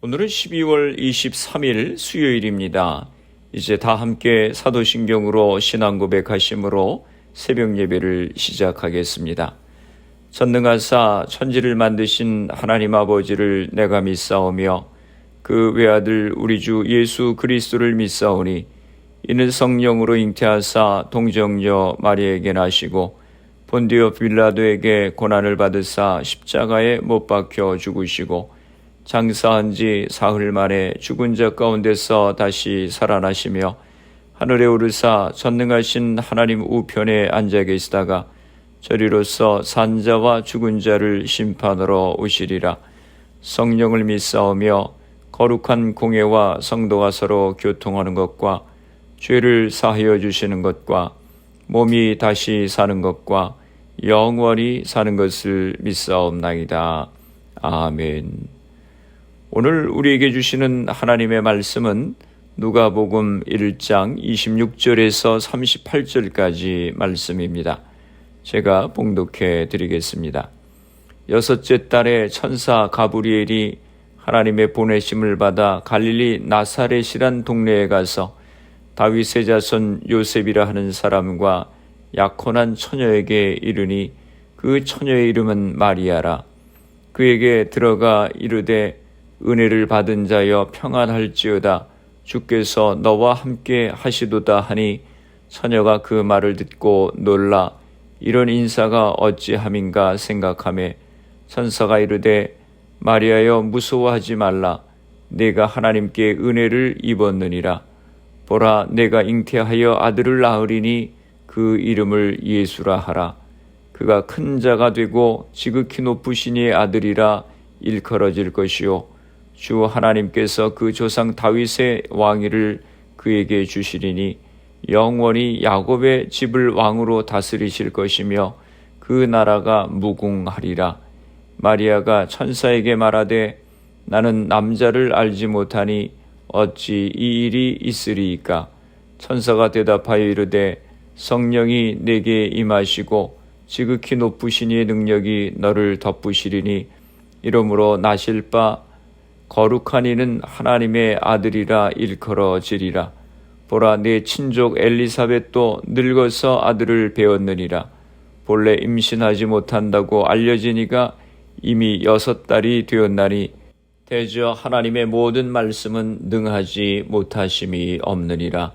오늘은 12월 23일 수요일입니다. 이제 다 함께 사도신경으로 신앙 고백하심으로 새벽 예배를 시작하겠습니다. 전능하사 천지를 만드신 하나님 아버지를 내가 믿사오며 그 외아들 우리 주 예수 그리스도를 믿사오니 이는 성령으로 잉태하사 동정녀 마리아에게 나시고 본디오 빌라도에게 고난을 받으사 십자가에 못 박혀 죽으시고 장사한 지 사흘 만에 죽은 자 가운데서 다시 살아나시며 하늘에 오르사 전능하신 하나님 우편에 앉아 계시다가 저리로서 산자와 죽은 자를 심판하러 오시리라. 성령을 믿사오며 거룩한 공회와 성도가 서로 교통하는 것과 죄를 사하여 주시는 것과 몸이 다시 사는 것과 영원히 사는 것을 믿사옵나이다. 아멘. 오늘 우리에게 주시는 하나님의 말씀은 누가복음 1장 26절에서 38절까지 말씀입니다. 제가 봉독해 드리겠습니다. 여섯째 달에 천사 가브리엘이 하나님의 보내심을 받아 갈릴리 나사렛이란 동네에 가서 다윗의 자손 요셉이라 하는 사람과 약혼한 처녀에게 이르니 그 처녀의 이름은 마리아라. 그에게 들어가 이르되 은혜를 받은 자여 평안할지어다. 주께서 너와 함께 하시도다 하니 처녀가 그 말을 듣고 놀라 이런 인사가 어찌함인가 생각하매 천사가 이르되 마리아여 무서워하지 말라. 내가 하나님께 은혜를 입었느니라. 보라 내가 잉태하여 아들을 낳으리니 그 이름을 예수라 하라. 그가 큰 자가 되고 지극히 높으신 이의 아들이라 일컬어질 것이요 주 하나님께서 그 조상 다윗의 왕위를 그에게 주시리니 영원히 야곱의 집을 왕으로 다스리실 것이며 그 나라가 무궁하리라. 마리아가 천사에게 말하되 나는 남자를 알지 못하니 어찌 이 일이 있으리이까. 천사가 대답하여 이르되 성령이 내게 임하시고 지극히 높으신 이의 능력이 너를 덮으시리니 이러므로 나실 바 거룩한 이는 하나님의 아들이라 일컬어지리라. 보라 내 친족 엘리사벳도 늙어서 아들을 배웠느니라. 본래 임신하지 못한다고 알려지니가 이미 6달이 되었나니 대저 하나님의 모든 말씀은 능하지 못하심이 없느니라.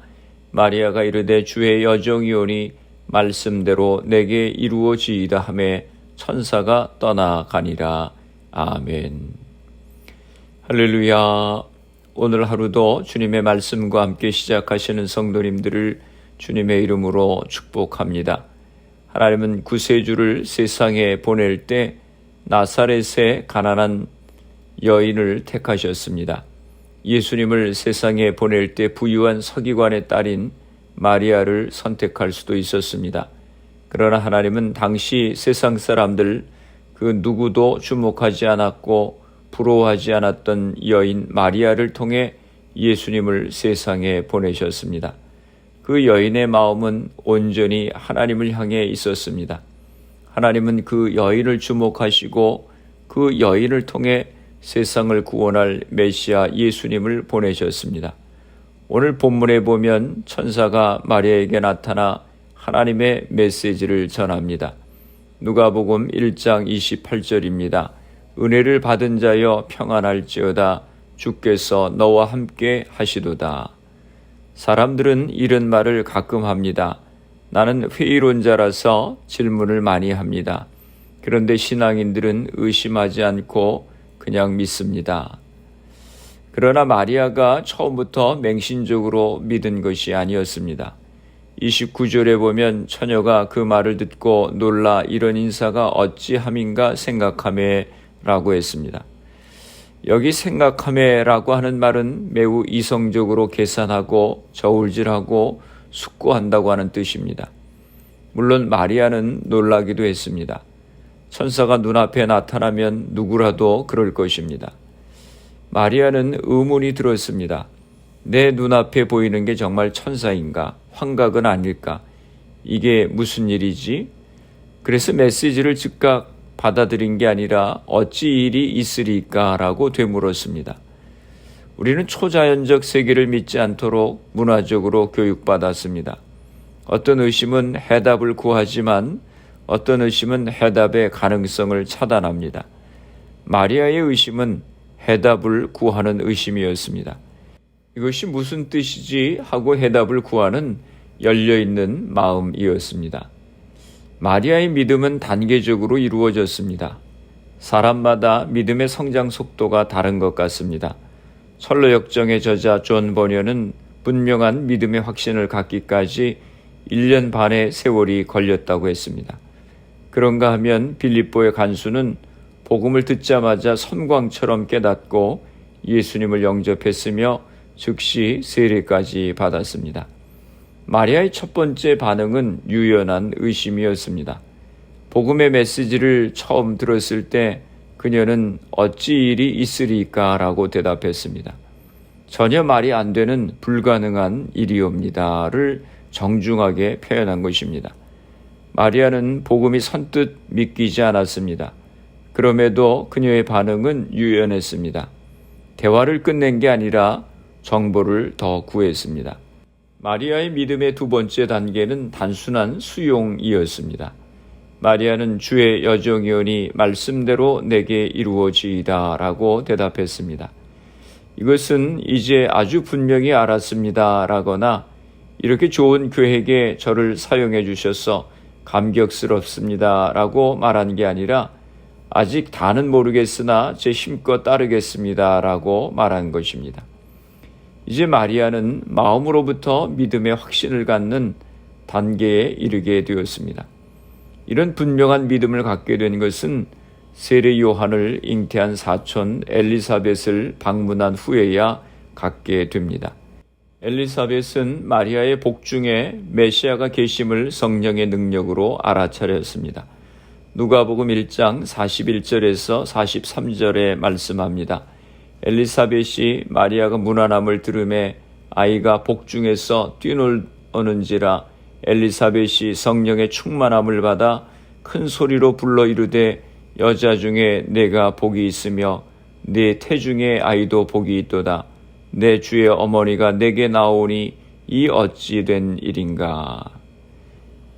마리아가 이르되 주의 여종이오니 말씀대로 내게 이루어지이다 하매 천사가 떠나가니라. 아멘. 할렐루야. 오늘 하루도 주님의 말씀과 함께 시작하시는 성도님들을 주님의 이름으로 축복합니다. 하나님은 구세주를 세상에 보낼 때 나사렛의 가난한 여인을 택하셨습니다. 예수님을 세상에 보낼 때 부유한 서기관의 딸인 마리아를 선택할 수도 있었습니다. 그러나 하나님은 당시 세상 사람들 그 누구도 주목하지 않았고 부러워하지 않았던 여인 마리아를 통해 예수님을 세상에 보내셨습니다. 그 여인의 마음은 온전히 하나님을 향해 있었습니다. 하나님은 그 여인을 주목하시고 그 여인을 통해 세상을 구원할 메시아 예수님을 보내셨습니다. 오늘 본문에 보면 천사가 마리아에게 나타나 하나님의 메시지를 전합니다. 누가복음 1장 28절입니다. 은혜를 받은 자여 평안할지어다. 주께서 너와 함께 하시도다. 사람들은 이런 말을 가끔 합니다. 나는 회의론자라서 질문을 많이 합니다. 그런데 신앙인들은 의심하지 않고 그냥 믿습니다. 그러나 마리아가 처음부터 맹신적으로 믿은 것이 아니었습니다. 29절에 보면 처녀가 그 말을 듣고 놀라 이런 인사가 어찌함인가 생각하매 라고 했습니다. 여기 생각하매라고 하는 말은 매우 이성적으로 계산하고 저울질하고 숙고한다고 하는 뜻입니다. 물론 마리아는 놀라기도 했습니다. 천사가 눈앞에 나타나면 누구라도 그럴 것입니다. 마리아는 의문이 들었습니다. 내 눈앞에 보이는 게 정말 천사인가? 환각은 아닐까? 이게 무슨 일이지? 그래서 메시지를 즉각 받아들인 게 아니라 어찌 일이 있으리까라고 되물었습니다. 우리는 초자연적 세계를 믿지 않도록 문화적으로 교육받았습니다. 어떤 의심은 해답을 구하지만 어떤 의심은 해답의 가능성을 차단합니다. 마리아의 의심은 해답을 구하는 의심이었습니다. 이것이 무슨 뜻이지 하고 해답을 구하는 열려있는 마음이었습니다. 마리아의 믿음은 단계적으로 이루어졌습니다. 사람마다 믿음의 성장 속도가 다른 것 같습니다. 철로역정의 저자 존 버녀는 분명한 믿음의 확신을 갖기까지 1년 반의 세월이 걸렸다고 했습니다. 그런가 하면 빌립보의 간수는 복음을 듣자마자 선광처럼 깨닫고 예수님을 영접했으며 즉시 세례까지 받았습니다. 마리아의 첫 번째 반응은 유연한 의심이었습니다. 복음의 메시지를 처음 들었을 때 그녀는 어찌 일이 있으리까 라고 대답했습니다. 전혀 말이 안 되는 불가능한 일이옵니다를 정중하게 표현한 것입니다. 마리아는 복음이 선뜻 믿기지 않았습니다. 그럼에도 그녀의 반응은 유연했습니다. 대화를 끝낸 게 아니라 정보를 더 구했습니다. 마리아의 믿음의 두 번째 단계는 단순한 수용이었습니다. 마리아는 주의 여정이오니 말씀대로 내게 이루어지이다 라고 대답했습니다. 이것은 이제 아주 분명히 알았습니다 라거나 이렇게 좋은 계획에 저를 사용해 주셔서 감격스럽습니다 라고 말한 게 아니라 아직 다는 모르겠으나 제 힘껏 따르겠습니다 라고 말한 것입니다. 이제 마리아는 마음으로부터 믿음의 확신을 갖는 단계에 이르게 되었습니다. 이런 분명한 믿음을 갖게 된 것은 세례 요한을 잉태한 사촌 엘리사벳을 방문한 후에야 갖게 됩니다. 엘리사벳은 마리아의 복중에 메시아가 계심을 성령의 능력으로 알아차렸습니다. 누가복음 1장 41절에서 43절에 말씀합니다. 엘리사벳이 마리아가 문안함을 들음에 아이가 복중에서 뛰놀는지라 엘리사벳이 성령의 충만함을 받아 큰 소리로 불러 이르되 여자 중에 내가 복이 있으며 네 태중의 아이도 복이 있도다. 내 주의 어머니가 내게 나오니 이 어찌 된 일인가.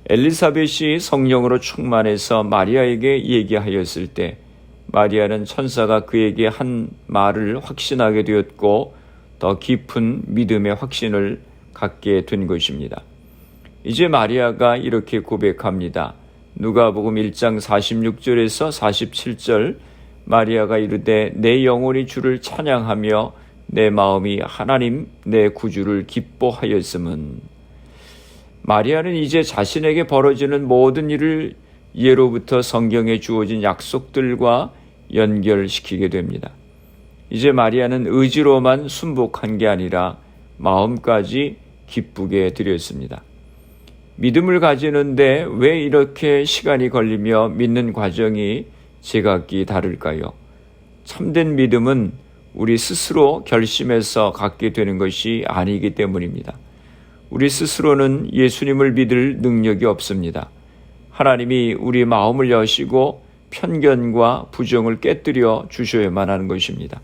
엘리사벳이 성령으로 충만해서 마리아에게 얘기하였을 때 마리아는 천사가 그에게 한 말을 확신하게 되었고 더 깊은 믿음의 확신을 갖게 된 것입니다. 이제 마리아가 이렇게 고백합니다. 누가복음 1장 46절에서 47절 마리아가 이르되 내 영혼이 주를 찬양하며 내 마음이 하나님 내 구주를 기뻐하였음은. 마리아는 이제 자신에게 벌어지는 모든 일을 예로부터 성경에 주어진 약속들과 연결시키게 됩니다. 이제 마리아는 의지로만 순복한 게 아니라 마음까지 기쁘게 드렸습니다. 믿음을 가지는데 왜 이렇게 시간이 걸리며 믿는 과정이 제각기 다를까요? 참된 믿음은 우리 스스로 결심해서 갖게 되는 것이 아니기 때문입니다. 우리 스스로는 예수님을 믿을 능력이 없습니다. 하나님이 우리 마음을 여시고 편견과 부정을 깨뜨려 주셔야만 하는 것입니다.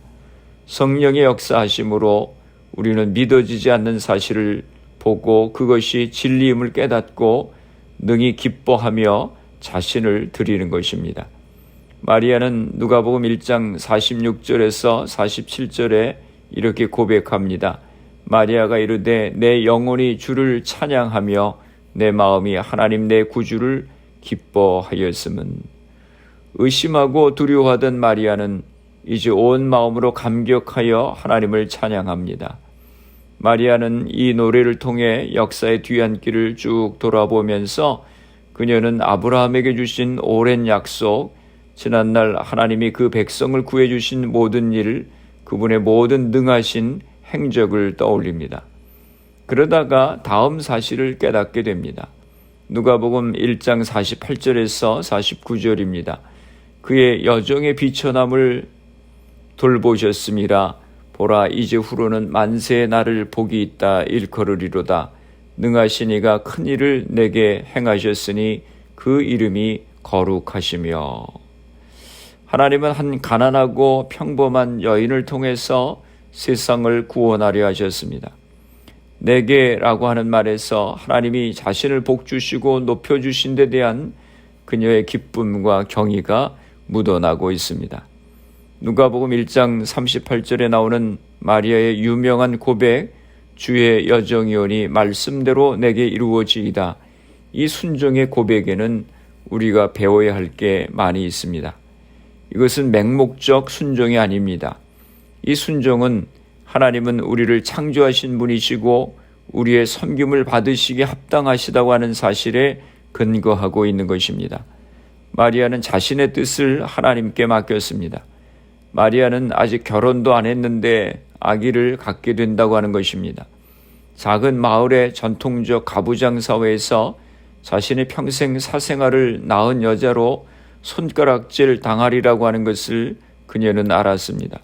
성령의 역사하심으로 우리는 믿어지지 않는 사실을 보고 그것이 진리임을 깨닫고 능히 기뻐하며 자신을 드리는 것입니다. 마리아는 누가복음 1장 46절에서 47절에 이렇게 고백합니다. 마리아가 이르되 내 영혼이 주를 찬양하며 내 마음이 하나님 내 구주를 기뻐하였음은. 의심하고 두려워하던 마리아는 이제 온 마음으로 감격하여 하나님을 찬양합니다. 마리아는 이 노래를 통해 역사의 뒤안길을 쭉 돌아보면서 그녀는 아브라함에게 주신 오랜 약속, 지난날 하나님이 그 백성을 구해주신 모든 일, 그분의 모든 능하신 행적을 떠올립니다. 그러다가 다음 사실을 깨닫게 됩니다. 누가복음 1장 48절에서 49절입니다. 그의 여정의 비천함을 돌보셨음이라 보라 이제 후로는 만세의 날을 복이 있다 일컬으리로다. 능하신 이가 큰 일을 내게 행하셨으니 그 이름이 거룩하시며. 하나님은 한 가난하고 평범한 여인을 통해서 세상을 구원하려 하셨습니다. 내게라고 하는 말에서 하나님이 자신을 복주시고 높여주신 데 대한 그녀의 기쁨과 경의가 묻어나고 있습니다. 누가복음 1장 38절에 나오는 마리아의 유명한 고백, 주의 여정이오니 말씀대로 내게 이루어지이다. 이 순종의 고백에는 우리가 배워야 할 게 많이 있습니다. 이것은 맹목적 순종이 아닙니다. 이 순종은 하나님은 우리를 창조하신 분이시고 우리의 섬김을 받으시기에 합당하시다고 하는 사실에 근거하고 있는 것입니다. 마리아는 자신의 뜻을 하나님께 맡겼습니다. 마리아는 아직 결혼도 안 했는데 아기를 갖게 된다고 하는 것입니다. 작은 마을의 전통적 가부장 사회에서 자신의 평생 사생활을 낳은 여자로 손가락질 당하리라고 하는 것을 그녀는 알았습니다.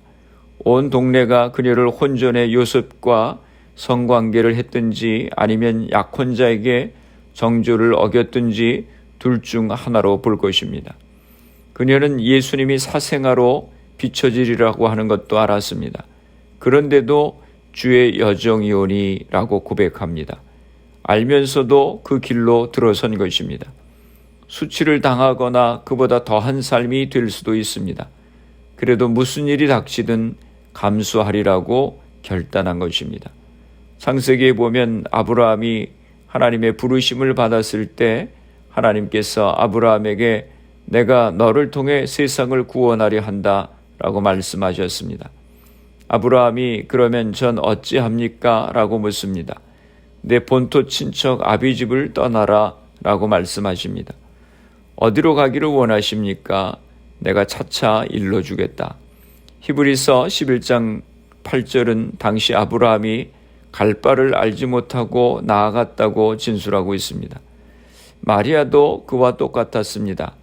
온 동네가 그녀를 혼전의 요셉과 성관계를 했든지 아니면 약혼자에게 정조를 어겼든지 둘 중 하나로 볼 것입니다. 그녀는 예수님이 사생아로 비춰지리라고 하는 것도 알았습니다. 그런데도 주의 여정이오니 라고 고백합니다. 알면서도 그 길로 들어선 것입니다. 수치를 당하거나 그보다 더한 삶이 될 수도 있습니다. 그래도 무슨 일이 닥치든 감수하리라고 결단한 것입니다. 창세기에 보면 아브라함이 하나님의 부르심을 받았을 때 하나님께서 아브라함에게 내가 너를 통해 세상을 구원하려 한다 라고 말씀하셨습니다. 아브라함이 그러면 전 어찌합니까? 라고 묻습니다. 내 본토 친척 아비집을 떠나라 라고 말씀하십니다. 어디로 가기를 원하십니까? 내가 차차 일러주겠다. 히브리서 11장 8절은 당시 아브라함이 갈 바를 알지 못하고 나아갔다고 진술하고 있습니다. 마리아도 그와 똑같았습니다.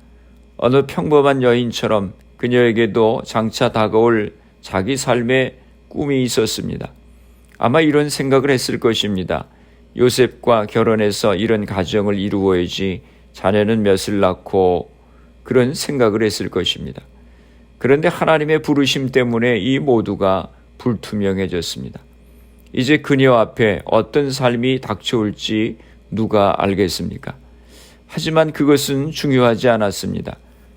어느 평범한 여인처럼 그녀에게도 장차 다가올 자기 삶의 꿈이 있었습니다. 아마 이런 생각을 했을 것입니다. 요셉과 결혼해서 이런 가정을 이루어야지 자녀는 몇을 낳고 그런 생각을 했을 것입니다. 그런데 하나님의 부르심 때문에 이 모두가 불투명해졌습니다. 이제 그녀 앞에 어떤 삶이 닥쳐올지 누가 알겠습니까? 하지만 그것은 중요하지 않았습니다.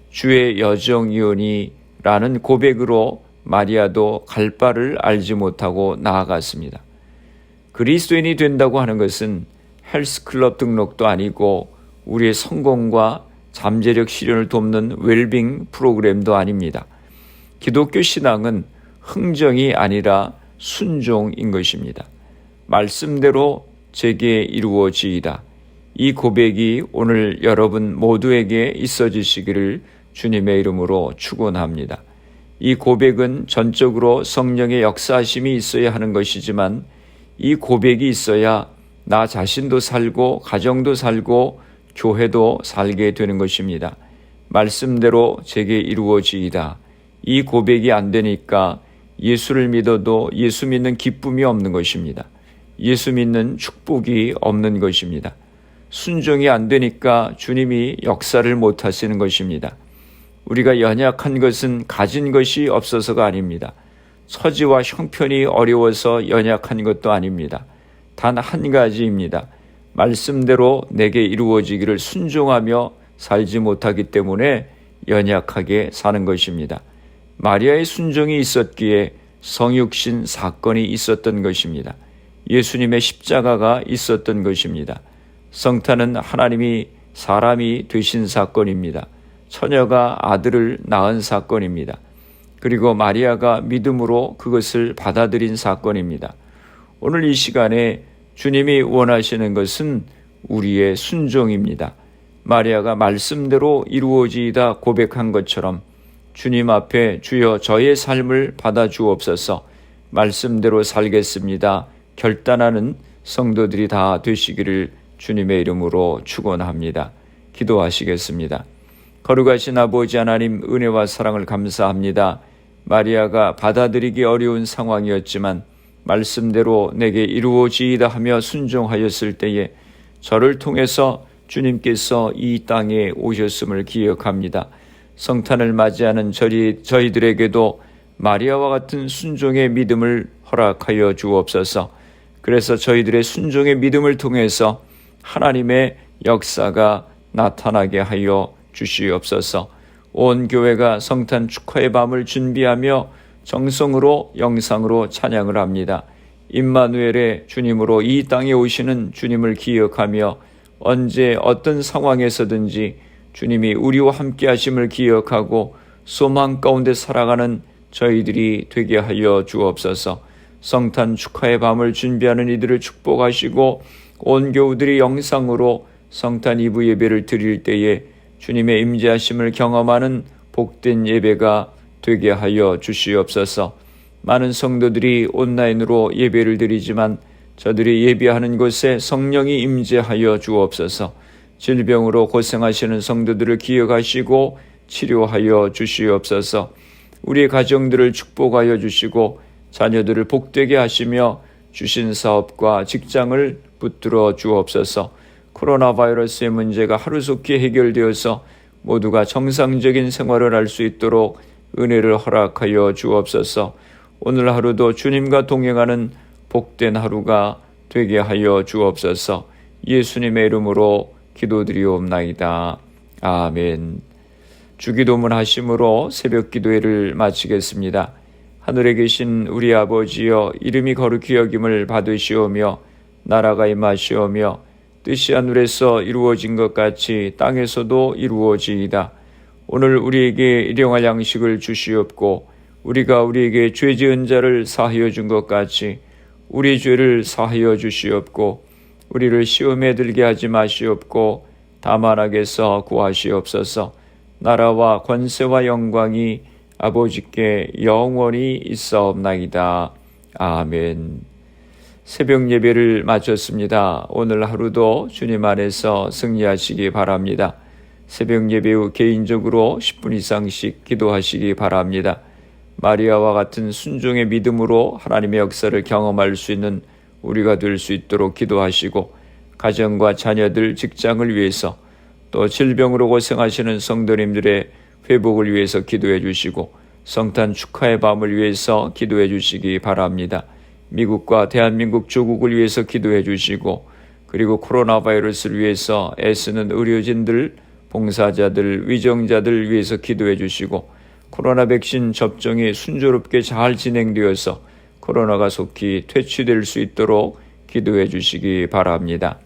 주의 여정이오니 라는 고백으로 마리아도 갈 바를 알지 못하고 나아갔습니다. 그리스도인이 된다고 하는 것은 헬스클럽 등록도 아니고 우리의 성공과 잠재력 실현을 돕는 웰빙 프로그램도 아닙니다. 기독교 신앙은 흥정이 아니라 순종인 것입니다. 말씀대로 제게 이루어지이다. 이 고백이 오늘 여러분 모두에게 있어지시기를 주님의 이름으로 축원합니다. 이 고백은 전적으로 성령의 역사하심이 있어야 하는 것이지만 이 고백이 있어야 나 자신도 살고 가정도 살고 교회도 살게 되는 것입니다. 말씀대로 제게 이루어지이다. 이 고백이 안 되니까 예수를 믿어도 예수 믿는 기쁨이 없는 것입니다. 예수 믿는 축복이 없는 것입니다. 순종이 안 되니까 주님이 역사를 못 하시는 것입니다. 우리가 연약한 것은 가진 것이 없어서가 아닙니다. 처지와 형편이 어려워서 연약한 것도 아닙니다. 단 한 가지입니다. 말씀대로 내게 이루어지기를 순종하며 살지 못하기 때문에 연약하게 사는 것입니다. 마리아의 순종이 있었기에 성육신 사건이 있었던 것입니다. 예수님의 십자가가 있었던 것입니다. 성탄은 하나님이 사람이 되신 사건입니다. 처녀가 아들을 낳은 사건입니다. 그리고 마리아가 믿음으로 그것을 받아들인 사건입니다. 오늘 이 시간에 주님이 원하시는 것은 우리의 순종입니다. 마리아가 말씀대로 이루어지이다 고백한 것처럼 주님 앞에 주여 저의 삶을 받아주옵소서 말씀대로 살겠습니다. 결단하는 성도들이 다 되시기를 주님의 이름으로 축원합니다. 기도하시겠습니다. 거룩하신 아버지 하나님 은혜와 사랑을 감사합니다. 마리아가 받아들이기 어려운 상황이었지만 말씀대로 내게 이루어지이다 하며 순종하였을 때에 저를 통해서 주님께서 이 땅에 오셨음을 기억합니다. 성탄을 맞이하는 저희들에게도 마리아와 같은 순종의 믿음을 허락하여 주옵소서. 그래서 저희들의 순종의 믿음을 통해서 하나님의 역사가 나타나게 하여 주시옵소서. 온 교회가 성탄 축하의 밤을 준비하며 정성으로 영상으로 찬양을 합니다. 임마누엘의 주님으로 이 땅에 오시는 주님을 기억하며 언제 어떤 상황에서든지 주님이 우리와 함께 하심을 기억하고 소망 가운데 살아가는 저희들이 되게 하여 주옵소서. 성탄 축하의 밤을 준비하는 이들을 축복하시고 온 교우들이 영상으로 성탄 이브 예배를 드릴 때에 주님의 임재하심을 경험하는 복된 예배가 되게 하여 주시옵소서. 많은 성도들이 온라인으로 예배를 드리지만 저들이 예배하는 곳에 성령이 임재하여 주옵소서. 질병으로 고생하시는 성도들을 기억하시고 치료하여 주시옵소서. 우리의 가정들을 축복하여 주시고 자녀들을 복되게 하시며 주신 사업과 직장을 붙들어 주옵소서. 코로나 바이러스의 문제가 하루속히 해결되어서 모두가 정상적인 생활을 할 수 있도록 은혜를 허락하여 주옵소서. 오늘 하루도 주님과 동행하는 복된 하루가 되게 하여 주옵소서. 예수님의 이름으로 기도드리옵나이다. 아멘. 주기도문 하심으로 새벽 기도회를 마치겠습니다. 하늘에 계신 우리 아버지여, 이름이 거룩히 여김을 받으시오며 나라가 임하시오며 뜻이 하늘에서 이루어진 것 같이 땅에서도 이루어지이다. 오늘 우리에게 일용할 양식을 주시옵고 우리가 우리에게 죄 지은 자를 사하여 준 것 같이 우리 죄를 사하여 주시옵고 우리를 시험에 들게 하지 마시옵고 다만 악에서 구하시옵소서. 나라와 권세와 영광이 아버지께 영원히 있사옵나이다. 아멘. 새벽 예배를 마쳤습니다. 오늘 하루도 주님 안에서 승리하시기 바랍니다. 새벽 예배 후 개인적으로 10분 이상씩 기도하시기 바랍니다. 마리아와 같은 순종의 믿음으로 하나님의 역사를 경험할 수 있는 우리가 될 수 있도록 기도하시고 가정과 자녀들, 직장을 위해서 또 질병으로 고생하시는 성도님들의 회복을 위해서 기도해 주시고 성탄 축하의 밤을 위해서 기도해 주시기 바랍니다. 미국과 대한민국 조국을 위해서 기도해 주시고 그리고 코로나 바이러스를 위해서 애쓰는 의료진들, 봉사자들, 위정자들 위해서 기도해 주시고 코로나 백신 접종이 순조롭게 잘 진행되어서 코로나가 속히 퇴치될 수 있도록 기도해 주시기 바랍니다.